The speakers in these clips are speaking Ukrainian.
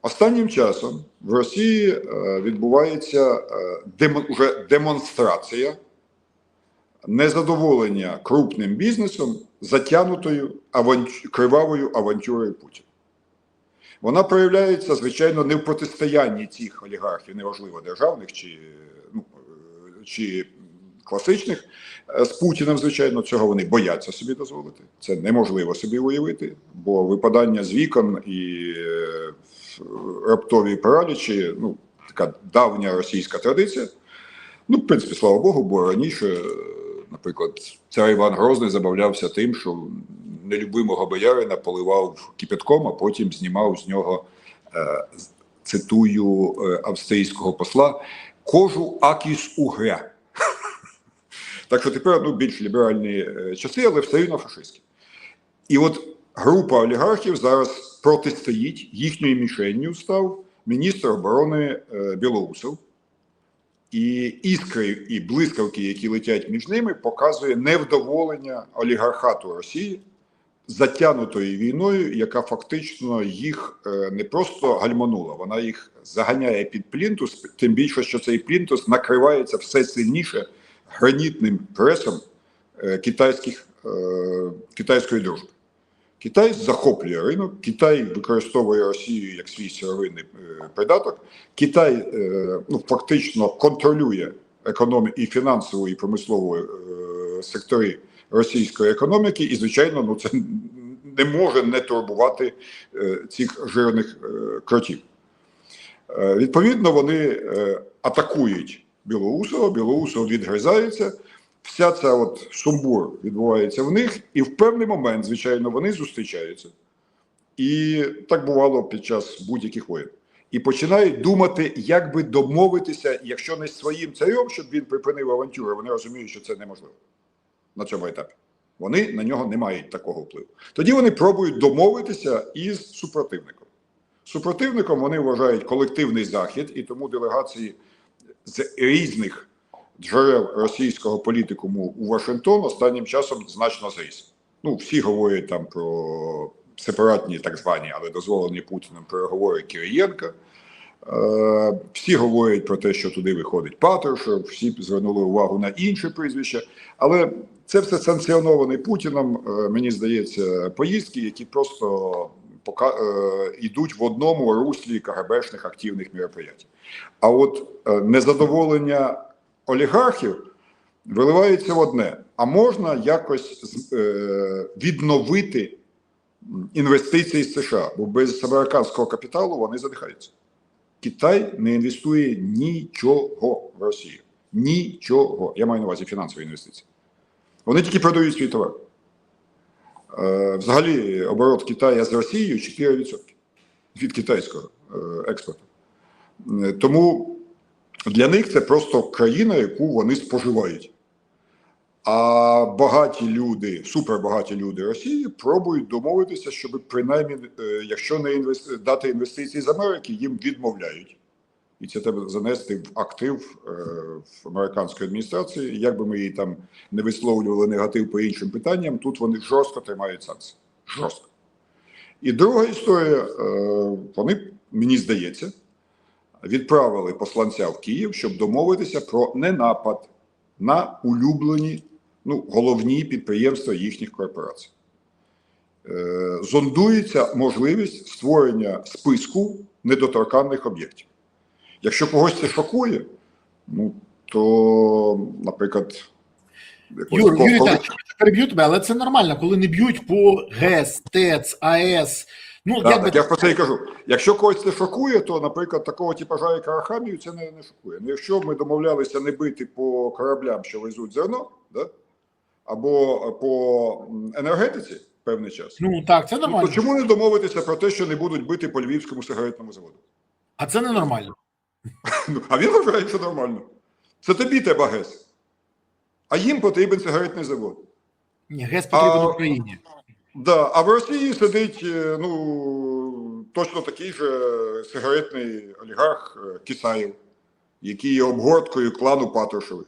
Останнім часом в Росії відбувається уже демонстрація незадоволення крупним бізнесом затягнутою кривавою авантюрою Путіна. Вона проявляється, звичайно, не в протистоянні цих олігархів, неважливо державних чи класичних, з Путіним, звичайно, цього вони бояться собі дозволити. Це неможливо собі уявити, бо випадання з вікон і раптові паралічі, така давня російська традиція. В принципі, слава Богу, бо раніше, наприклад, цар Іван Грозний забавлявся тим, що нелюбимого боярина поливав кипятком, а потім знімав з нього, цитую австрійського посла, кожу акіс угря. Так що тепер більш ліберальні часи, але все рівно фашистські. І от група олігархів зараз протистоїть, їхньою мішенню став міністр оборони Білоусов. І іскри і блискавки, які летять між ними, показує невдоволення олігархату Росії затягнутою війною, яка фактично їх не просто гальманула, вона їх заганяє під плінтус, тим більше, що цей плінтус накривається все сильніше гранітним пресом китайської дружби. Китай захоплює ринок, Китай використовує Росію як свій сировинний придаток, Китай фактично контролює і фінансову, і промислову сектори російської економіки, і, звичайно, це не може не турбувати цих жирних кротів. Відповідно, вони атакують Білоусова, Білоусов відгризається, вся ця сумбур відбувається в них, і в певний момент, звичайно, вони зустрічаються. І так бувало під час будь-яких воєн. І починають думати, як би домовитися, якщо не з своїм царем, щоб він припинив авантюру. Вони розуміють, що це неможливо на цьому етапі. Вони на нього не мають такого впливу. Тоді вони пробують домовитися із супротивником. Супротивником вони вважають колективний захід, і тому делегації з різних джерел російського політикуму у Вашингтон останнім часом значно зріс. Всі говорять там про сепаратні, так звані, але дозволені Путіним переговори Кириєнка. Всі говорять про те, що туди виходить Патрушев, всі звернули увагу на інші прізвища. Але це все санкціоновані Путіном, мені здається, поїздки, які просто йдуть в одному руслі КГБшних активних мероприятий. А от незадоволення олігархів виливається в одне. А можна якось відновити інвестиції з США? Бо без американського капіталу вони задихаються. Китай не інвестує нічого в Росію. Нічого. Я маю на увазі фінансові інвестиції. Вони тільки продають свій товар. Взагалі, оборот Китаю з Росією 4% від китайського експорту. Тому для них це просто країна, яку вони споживають. А багаті люди, супербагаті люди Росії пробують домовитися, щоб принаймні, якщо не дати інвестиції з Америки, їм відмовляють. І це треба занести в актив в американської адміністрації. Як би ми її там не висловлювали негатив по іншим питанням, тут вони жорстко тримають санкції. Жорстко. І друга історія, вони, мені здається, відправили посланця в Київ, щоб домовитися про ненапад на улюблені, головні підприємства їхніх корпорацій. Зондується можливість створення списку недоторканних об'єктів. Якщо когось це шокує, то, наприклад... Юрій, переб'ю тебе, але це нормально, коли не б'ють по ГЕС, ТЕЦ, АЕС. Так, я про це і кажу. Якщо когось це шокує, то, наприклад, такого типажа, як Арахамію, це не шокує. Якщо ми домовлялися не бити по кораблям, що везуть зерно, або по енергетиці певний час, так, це нормально. То чому не домовитися про те, що не будуть бити по Львівському сигаретному заводу? А це не нормально. А він вважає, що нормально. Це тобі треба ГЕС. А їм потрібен сигаретний завод. Ні, ГЕС потрібен Україні. Да, а в Росії сидить точно такий же сигаретний олігарх Кисаєв, який є обгорткою клану Патрушевих.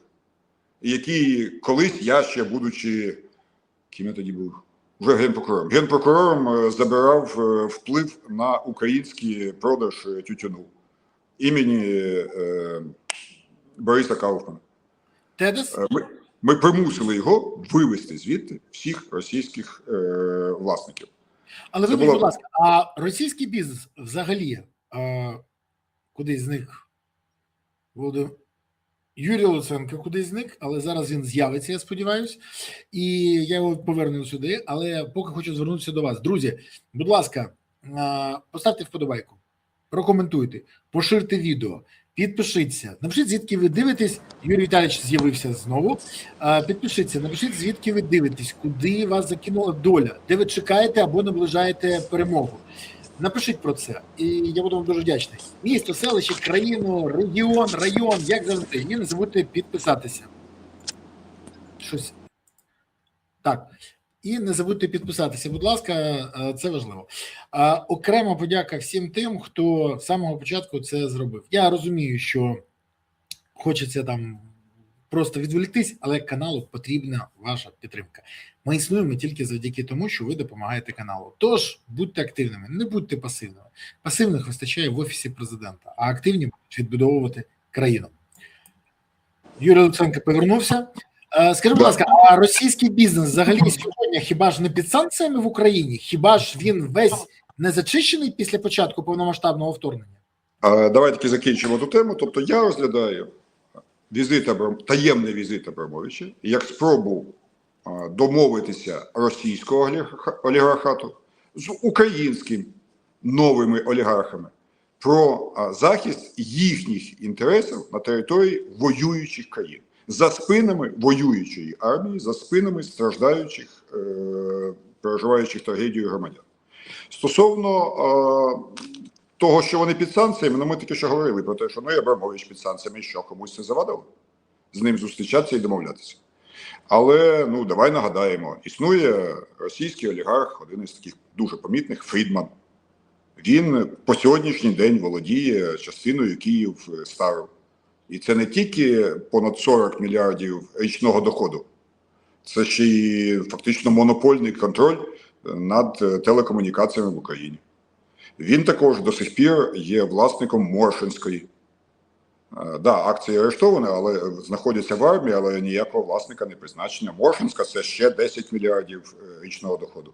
І який колись, я ще будучи, ким я тоді був? вже генпрокурором. Генпрокурором забирав вплив на український продаж тютюну імені Бориса Кауфмана. Тедес? Ми примусили його вивести звідти всіх російських власників. Але вибачте, будь ласка, а російський бізнес взагалі кудись зник? Юрій Луценко кудись зник, але зараз він з'явиться, я сподіваюся, і я його поверну сюди, але поки хочу звернутися до вас. Друзі, будь ласка, поставте вподобайку, прокоментуйте, поширте відео, підпишіться, напишіть, звідки ви дивитесь. Юрій Віталійович з'явився знову. Підпишіться, напишіть, звідки ви дивитесь, куди вас закинула доля, де ви чекаєте або наближаєте перемогу. Напишіть про це, і я буду вам дуже вдячний. Місто, селище, країну, регіон, район, як завжди. І не забудьте підписатися. Щось. Так. І не забудьте підписатися, будь ласка, це важливо. Окрема подяка всім тим, хто з самого початку це зробив. Я розумію, що хочеться там просто відволіктись, але каналу потрібна ваша підтримка. Ми існуємо тільки завдяки тому, що ви допомагаєте каналу. Тож, будьте активними, не будьте пасивними. Пасивних вистачає в Офісі Президента, а активні будуть відбудовувати країну. Юрій Луценко повернувся. Скажи, будь ласка, а російський бізнес взагалі сьогодні хіба ж не під санкціями в Україні? Хіба ж він весь не зачищений після початку повномасштабного вторгнення? Давайте таки закінчимо ту тему. Тобто я розглядаю таємний візит Абрамовича як спробу домовитися російського олігархату з українськими новими олігархами про захист їхніх інтересів на території воюючих країн. За спинами воюючої армії, за спинами страждаючих, переживаючих трагедію громадян. Стосовно того, що вони під санкціями, ми таки що говорили про те, що і Абрамович під санкціями, що комусь це завадило з ним зустрічатися і домовлятися. Але, давай нагадаємо, існує російський олігарх, один із таких дуже помітних, Фрідман. Він по сьогоднішній день володіє частиною Київстару. І це не тільки понад 40 мільярдів річного доходу, це ще й фактично монопольний контроль над телекомунікаціями в Україні. Він також до сих пір є власником Моршинської. Акції арештовані, але знаходяться в армії, але ніякого власника не призначено. Моршинська – це ще 10 мільярдів річного доходу.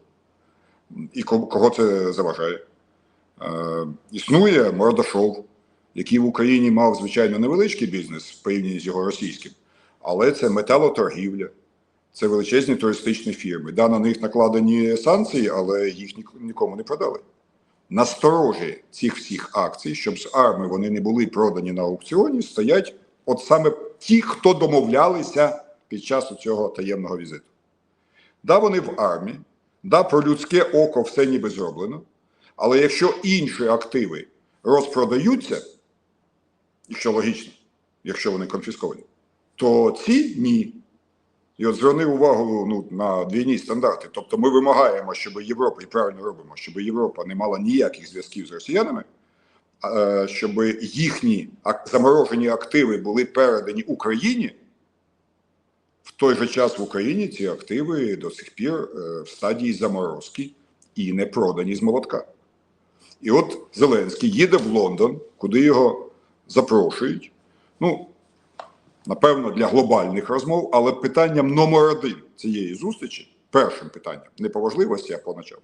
І кого це заважає? Існує Мордашов, який в Україні мав, звичайно, невеличкий бізнес в порівнянні з його російським, але це металоторгівля, це величезні туристичні фірми. На них накладені санкції, але їх нікому не продали. Насторожі цих всіх акцій, щоб з армії вони не були продані на аукціоні, стоять от саме ті, хто домовлялися під час цього таємного візиту. Вони в армії, про людське око все ніби зроблено, але якщо інші активи розпродаються, якщо логічно, якщо вони конфісковані, то ці ні. І от зверни увагу на двійні стандарти. Тобто ми вимагаємо, щоб Європа, і правильно робимо, щоб Європа не мала ніяких зв'язків з росіянами, щоб їхні заморожені активи були передані Україні. В той же час в Україні ці активи до сих пір в стадії заморозки і не продані з молотка. І от Зеленський їде в Лондон, куди його запрошують. Напевно, для глобальних розмов, але питанням номер 1 цієї зустрічі, першим питанням, не по важливості, а по началу,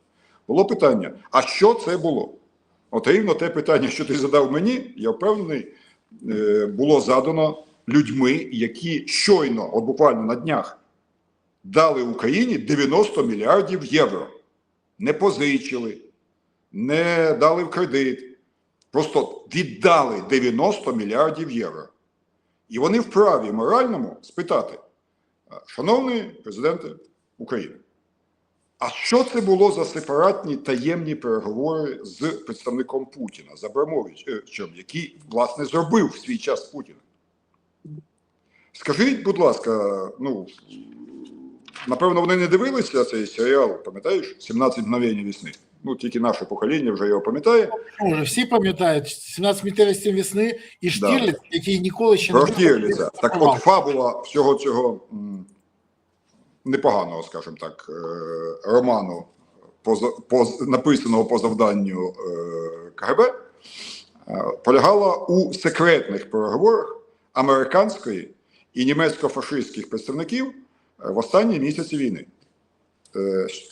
було питання, а що це було? От рівно те питання, що ти задав мені, я впевнений, було задано людьми, які щойно, от буквально на днях, дали Україні 90 мільярдів євро. Не позичили, не дали в кредит, просто віддали 90 мільярдів євро. І вони вправі моральному спитати, шановний президенте України, а що це було за сепаратні таємні переговори з представником Путіна, з Абрамовичем, який, власне, зробив в свій час Путіна? Скажіть, будь ласка, напевно, вони не дивилися цей серіал, пам'ятаєш, «17 мгновень весни»? Тільки наше покоління вже його пам'ятає. Вже всі пам'ятають, 17 мгновень весни і Штірліц, який ніколи ще не був. Про Штірліца. Так от фабула всього цього непоганого, скажімо так, роману, написаного по завданню КГБ, полягала у секретних переговорах американської і німецько-фашистських представників в останні місяці війни.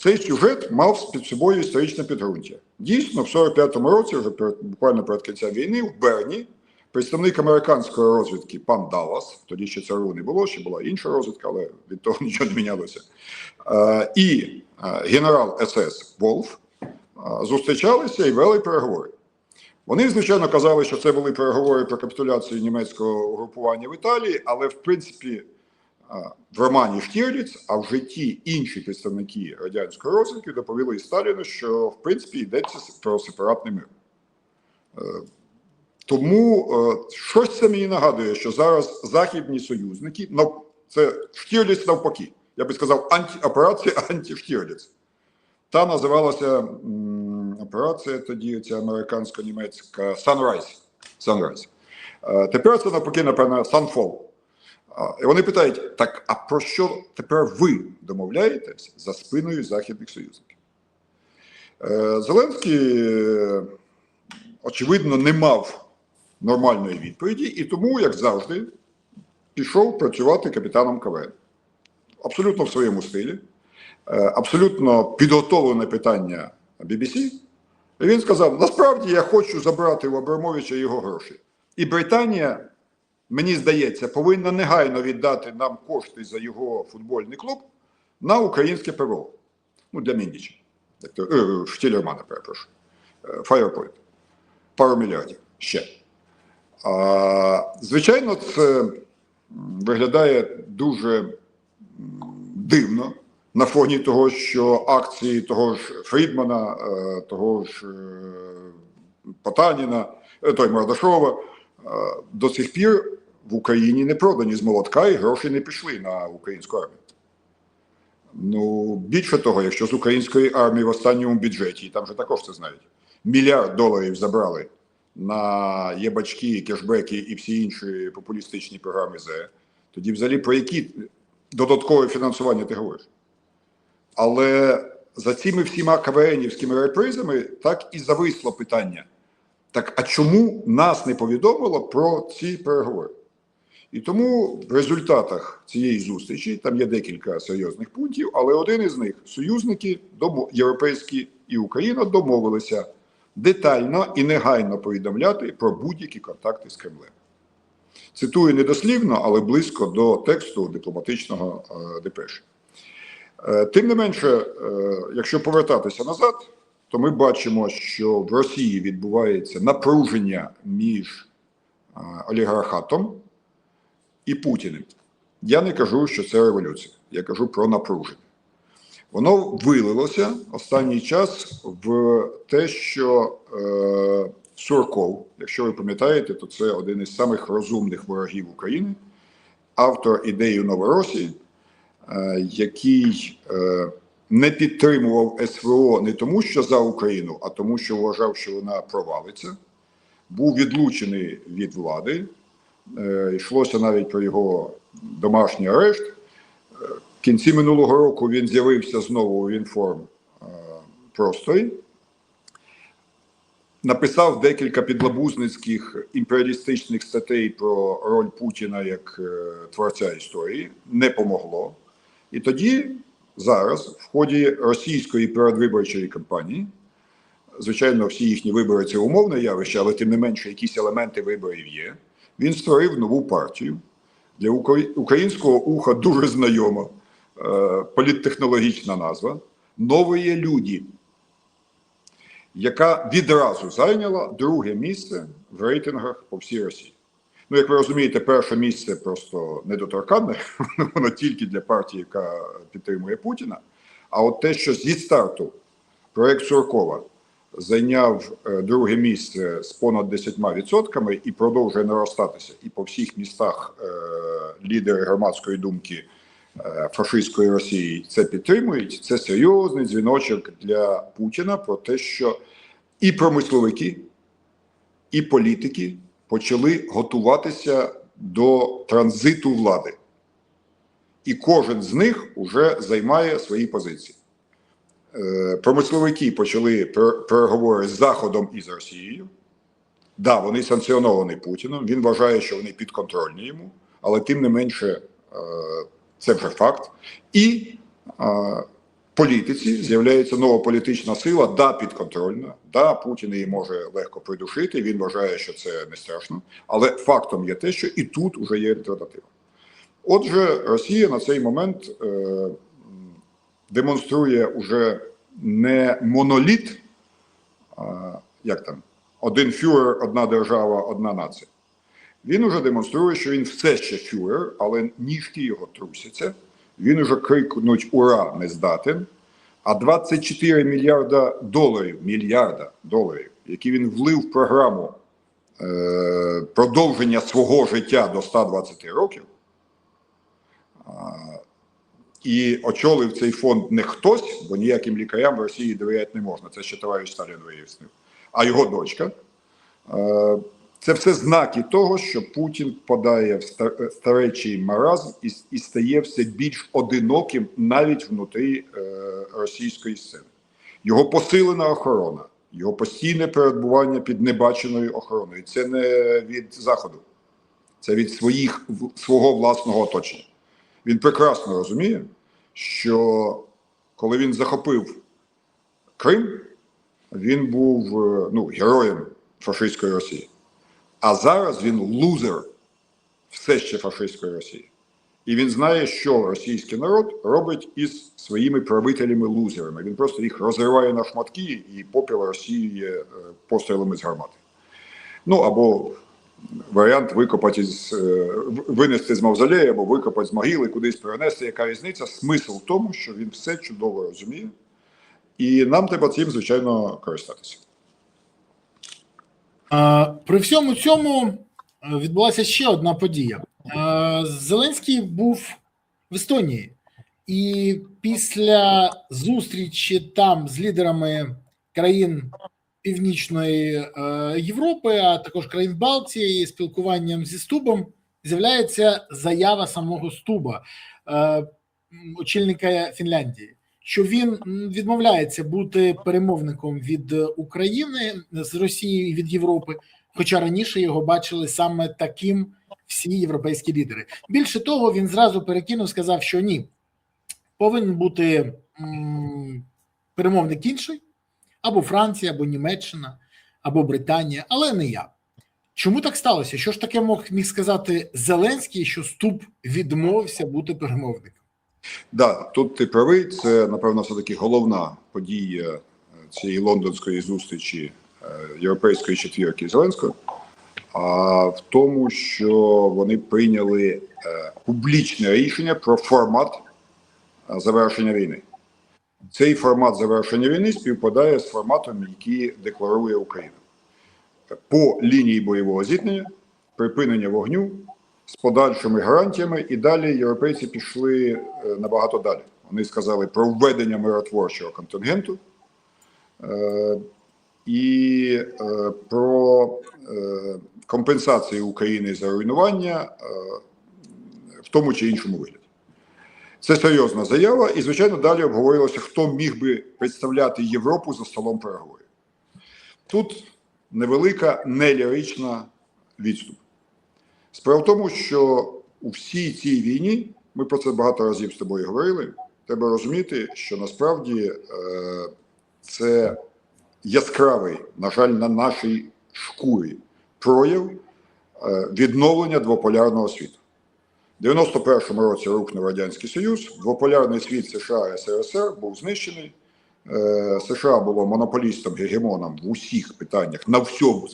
Цей сюжет мав під собою історичне підґрунтя. Дійсно, в 45-му році, вже буквально перед кінцем війни, в Берні, представник американської розвідки пан Даллас, тоді ще ЦРУ не було, ще була інша розвідка, але від того нічого не мінялося, і генерал СС Волф зустрічалися і вели переговори. Вони, звичайно, казали, що це були переговори про капітуляцію німецького угрупування в Італії, але, в принципі, в романі Штірліц, а в житті інші представники радянської розвідки доповіли Сталіну, що, в принципі, йдеться про сепаратний мир. Тому щось це мені нагадує, що зараз західні союзники, це Штірліц навпаки, я би сказав, операція анті-Штірліц. Та називалася операція тоді, ця американсько-німецька Sunrise. Тепер це навпаки, напевно, Sunfall. І вони питають, так, а про що тепер ви домовляєтесь за спиною західних союзників? Зеленський, очевидно, не мав нормальної відповіді, і тому, як завжди, пішов працювати капітаном КВН. Абсолютно в своєму стилі, абсолютно підготовлене питання BBC. І він сказав, насправді я хочу забрати у Абрамовича його гроші. І Британія, мені здається, повинна негайно віддати нам кошти за його футбольний клуб на українське ПВО. Ну, для Міндіча. Штілермана, перепрошую. Firepoint. Пару мільярдів. Ще. Звичайно, це виглядає дуже дивно на фоні того, що акції того ж Фрідмана, того ж Потаніна, Мордашова, до сих пір в Україні не продані з молотка і гроші не пішли на українську армію. Ну, більше того, якщо з української армії в останньому бюджеті, і там же також це знають, $1 мільярд забрали на єбачки, кешбеки і всі інші популістичні програми ЗЕ, тоді взагалі про які додаткове фінансування ти говориш? Але за цими всіма КВНівськими репризами так і зависло питання. Так, а чому нас не повідомило про ці переговори? І тому в результатах цієї зустрічі, там є декілька серйозних пунктів, але один із них – союзники європейські і Україна домовилися детально і негайно повідомляти про будь-які контакти з Кремлем. Цитую недослівно, але близько до тексту дипломатичного депеші. Тим не менше, якщо повертатися назад, то ми бачимо, що в Росії відбувається напруження між олігархатом і Путіним. Я не кажу, що це революція, я кажу про напруження. Воно вилилося останній час в те, що Сурков, якщо ви пам'ятаєте, то це один із самих розумних ворогів України, автор ідеї Новоросії, який не підтримував СВО не тому, що за Україну, а тому, що вважав, що вона провалиться, був відлучений від влади, йшлося навіть про його домашній арешт. В кінці минулого року він з'явився знову в інформпросторі, написав декілька підлабузницьких імперіалістичних статей про роль Путіна як творця історії, не помогло. І тоді, зараз, в ході російської передвиборчої кампанії, звичайно, всі їхні вибори – це умовне явище, але тим не менше якісь елементи виборів є, він створив нову партію, для українського уха дуже знайома політтехнологічна назва «Нові люди», яка відразу зайняла друге місце в рейтингах по всій Росії. Ну, як ви розумієте, перше місце просто недоторканне, воно тільки для партії, яка підтримує Путіна. А от те, що зі старту проєкт Суркова зайняв друге місце з понад 10% і продовжує наростатися, і по всіх містах лідери громадської думки фашистської Росії це підтримують, це серйозний дзвіночок для Путіна про те, що і промисловики, і політики почали готуватися до транзиту влади. і кожен з них вже займає свої позиції. Промисловики почали переговори з Заходом і з Росією. Да, вони санкціоновані Путіним, він вважає, що вони підконтрольні йому, але тим не менше це вже факт. І політиці з'являється нова політична сила, да, підконтрольна, да, Путін її може легко придушити, він вважає, що це не страшно, але фактом є те, що і тут вже є альтернатива. Отже, Росія на цей момент демонструє уже не моноліт, як там, один фюрер, одна держава, одна нація. Він уже демонструє, що він все ще фюрер, але ніжки його трусяться. Він уже крикнуть «Ура!» не здатен. А 24 мільярда доларів, які він влив в програму продовження свого життя до 120 років, і очолив цей фонд не хтось, бо ніяким лікарям в Росії довіряти не можна, це ще товариш Сталін вияснив, а його дочка. Це все знаки того, що Путін впадає в старечий маразм і стає все більш одиноким навіть внутрі російської сцени. Його посилена охорона, його постійне перебування під небаченою охороною. Це не від Заходу, це від свого власного оточення. Він прекрасно розуміє, що коли він захопив Крим, він був героєм фашистської Росії. А зараз він лузер все ще фашистської Росії. І він знає, що російський народ робить із своїми правителями-лузерами. Він просто їх розриває на шматки і попіл Росії пострілами з гармати. Або варіант винести з мавзолею, або викопати з могили, кудись перенести. Яка різниця? Смисл в тому, що він все чудово розуміє. І нам треба цим, звичайно, користатися. При всьому цьому відбулася ще одна подія. Зеленський був в Естонії, і після зустрічі там з лідерами країн Північної Європи, а також країн Балтії, спілкуванням зі Стубом, з'являється заява самого Стуба, очільника Фінляндії, що він відмовляється бути перемовником від України з Росії і від Європи, хоча раніше його бачили саме таким всі європейські лідери. Більше того, він зразу перекинув, сказав, що ні, повинен бути перемовник інший, або Франція, або Німеччина, або Британія, але не я. Чому так сталося? Що ж таке міг сказати Зеленський, що Стуб відмовився бути перемовником? Да, тут ти правий, це, напевно, все-таки головна подія цієї лондонської зустрічі Європейської четвірки Зеленського, в тому, що вони прийняли публічне рішення про формат завершення війни. Цей формат завершення війни співпадає з форматом, який декларує Україна. По лінії бойового зіткнення, припинення вогню, з подальшими гарантіями, і далі європейці пішли набагато далі. Вони сказали про введення миротворчого контингенту і про компенсацію України за руйнування в тому чи іншому вигляді. Це серйозна заява, і, звичайно, далі обговорювалося, хто міг би представляти Європу за столом переговорів. Тут невелика, нелірична відступ. Справа в тому, що у всій цій війні, ми про це багато разів з тобою говорили, треба розуміти, що насправді це яскравий, на жаль, на нашій шкурі прояв відновлення двополярного світу. В 91-му році рухнув Радянський Союз, двополярний світ США і СРСР був знищений. США було монополістом, гегемоном в усіх питаннях, на всьому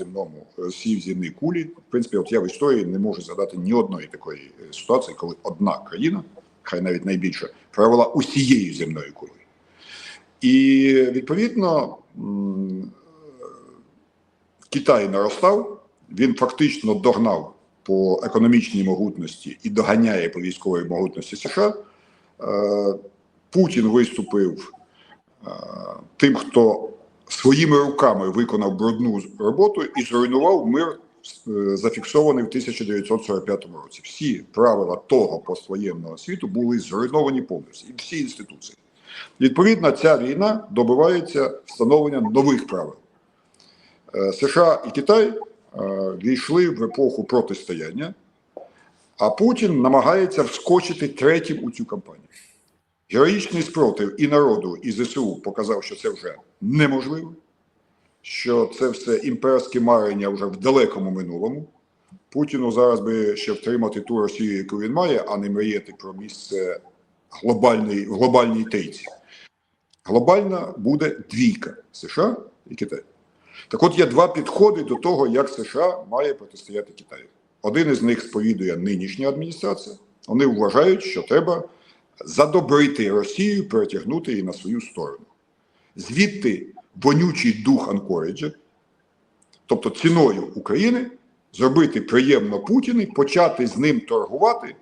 всій земній кулі. В принципі, от я в історії не можу згадати ні одної такої ситуації, коли одна країна, хай навіть найбільша, провела усією земною кулею. І, відповідно, Китай наростав, він фактично догнав по економічній могутності і доганяє по військовій могутності США. Путін виступив тим, хто своїми руками виконав брудну роботу і зруйнував мир зафіксований в 1945 році. Всі правила того поствоєнного світу були зруйновані повністю, і всі інституції. Відповідно, ця війна добивається встановлення нових правил. США і Китай війшли в епоху протистояння, а Путін намагається вскочити третім у цю кампанію. Героїчний спротив і народу, і ЗСУ показав, що це вже неможливо, що це все імперське марення вже в далекому минулому. Путіну зараз би ще втримати ту Росію, яку він має, а не мріяти про місце в глобальній трійці. Глобальна буде двійка – США і Китай. Так от є два підходи до того, як США має протистояти Китаю. Один із них сповідує нинішня адміністрація. Вони вважають, що треба задобрити Росію, перетягнути її на свою сторону. Звідти вонючий дух Анкоріджа, тобто ціною України, зробити приємно Путіну, почати з ним торгувати,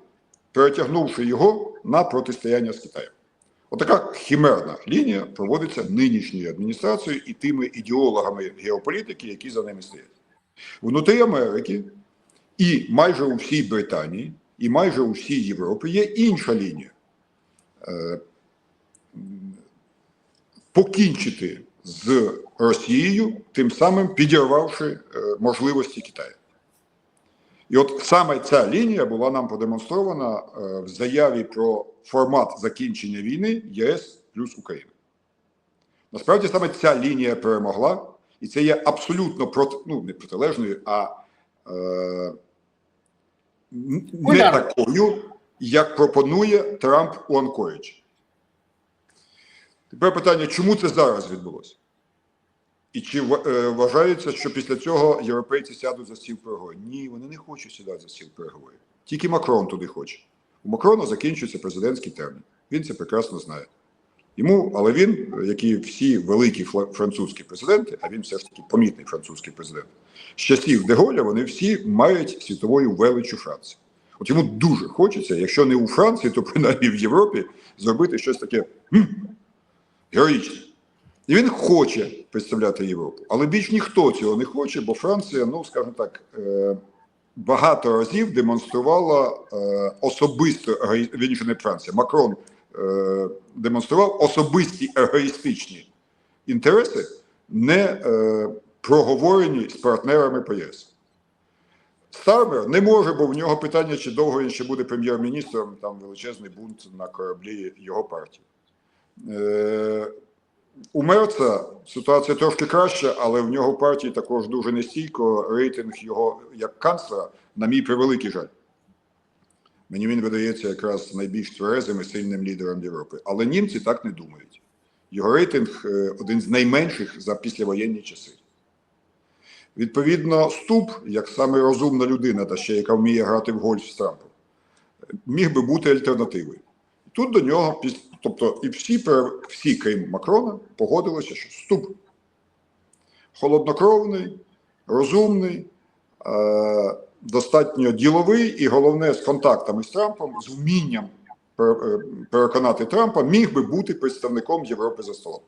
перетягнувши його на протистояння з Китаєм. Отака химерна лінія проводиться нинішньою адміністрацією і тими ідеологами геополітики, які за ними стоять. Внутрі Америки і майже у всій Британії, і майже у всій Європі є інша лінія. Покінчити з Росією, тим самим підірвавши можливості Китаю. І от саме ця лінія була нам продемонстрована в заяві про формат закінчення війни ЄС плюс Україна. Насправді саме ця лінія перемогла, і це є абсолютно не протилежною, а не такою, як пропонує Трамп у Анкориджі. Тепер питання, чому це зараз відбулося? І чи вважається, що після цього європейці сядуть за стіл переговорів? Ні, вони не хочуть сідати за стіл переговорів. Тільки Макрон туди хоче. У Макрона закінчується президентський термін. Він це прекрасно знає. Але він, як і всі великі французькі президенти, а він все ж таки помітний французький президент, з часів Де-Голля вони всі мають світовою величчю Франції. От йому дуже хочеться, якщо не у Франції, то принаймні в Європі, зробити щось таке героїчне. І він хоче представляти Європу. Але більш ніхто цього не хоче, бо Франція, скажімо так, багато разів демонструвала особисто, вірніше не Франція, Макрон демонстрував особисті егоїстичні інтереси, не проговорені з партнерами по ЄС. Стармер не може, бо в нього питання, чи довго він ще буде прем'єр-міністром, там величезний бунт на кораблі його партії. У Мерца ситуація трошки краща, але в нього в партії також дуже нестійко, рейтинг його як канцлера, на мій превеликий жаль. Мені він видається якраз найбільш тверезим і сильним лідером Європи. Але німці так не думають. Його рейтинг один з найменших за післявоєнні часи. Відповідно, Стуб, як саме розумна людина, та ще яка вміє грати в гольф з Трампом, міг би бути альтернативою. Тут до нього, тобто і всі, крім Макрона, погодилися, що Стуб холоднокровний, розумний, достатньо діловий і, головне, з контактами з Трампом, з вмінням переконати Трампа, міг би бути представником Європи за столом.